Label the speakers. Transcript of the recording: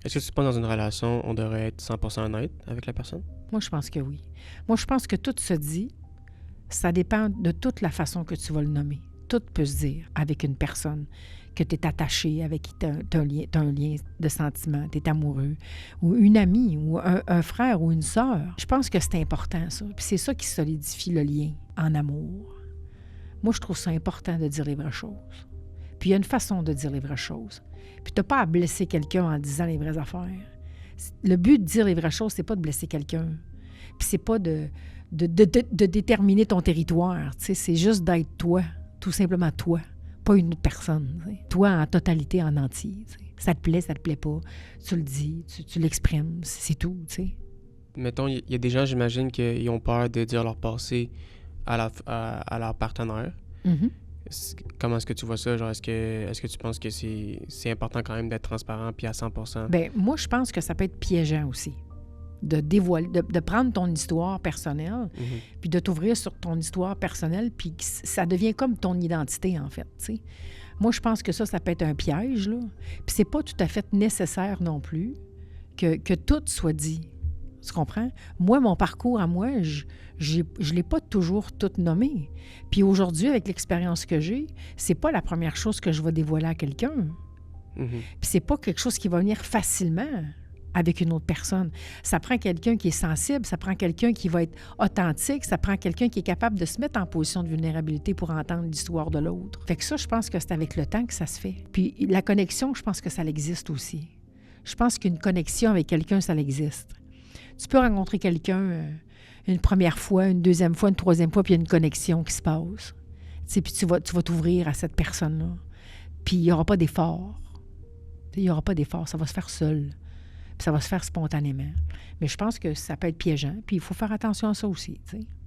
Speaker 1: Est-ce que tu penses dans une relation, on devrait être 100% honnête avec la personne?
Speaker 2: Moi, je pense que oui. Moi, je pense que tout se dit, ça dépend de toute la façon que tu vas le nommer. Tout peut se dire avec une personne que tu es attaché, avec qui tu as un lien de sentiment, tu es amoureux, ou une amie, ou un frère ou une sœur. Je pense que c'est important, ça. Puis c'est ça qui solidifie le lien en amour. Moi, je trouve ça important de dire les vraies choses. Puis il y a une façon de dire les vraies choses. Puis tu n'as pas à blesser quelqu'un en disant les vraies affaires. Le but de dire les vraies choses, c'est pas de blesser quelqu'un. Puis c'est pas de déterminer ton territoire. C'est juste d'être toi, tout simplement toi, pas une autre personne. T'sais. Toi en totalité, en entier. T'sais. Ça te plaît pas, tu le dis, tu l'exprimes, c'est tout. T'sais.
Speaker 1: Mettons, il y a des gens, j'imagine, qui ont peur de dire leur passé à leur partenaire.
Speaker 2: Mm-hmm.
Speaker 1: Comment est-ce que tu vois ça? Genre, est-ce que tu penses que c'est important quand même d'être transparent puis à 100%?
Speaker 2: Bien, moi, je pense que ça peut être piégeant aussi. De dévoiler, de prendre ton histoire personnelle, puis de t'ouvrir sur ton histoire personnelle, puis ça devient comme ton identité, en fait, tu sais. Moi, je pense que ça peut être un piège, là. Puis c'est pas tout à fait nécessaire non plus que tout soit dit. Tu comprends? Moi, mon parcours à moi, je l'ai pas toujours tout nommé. Puis aujourd'hui, avec l'expérience que j'ai, c'est pas la première chose que je vais dévoiler à quelqu'un. Puis c'est pas quelque chose qui va venir facilement avec une autre personne. Ça prend quelqu'un qui est sensible, ça prend quelqu'un qui va être authentique, ça prend quelqu'un qui est capable de se mettre en position de vulnérabilité pour entendre l'histoire de l'autre. Fait que ça, je pense que c'est avec le temps que ça se fait. Puis la connexion, je pense que ça existe aussi. Je pense qu'une connexion avec quelqu'un, ça existe. Tu peux rencontrer quelqu'un une première fois, une deuxième fois, une troisième fois, puis il y a une connexion qui se passe. Puis tu vas t'ouvrir à cette personne-là. Puis il n'y aura pas d'effort. Il n'y aura pas d'effort, ça va se faire seul. Puis ça va se faire spontanément. Mais je pense que ça peut être piégeant. Puis il faut faire attention à ça aussi, tu sais.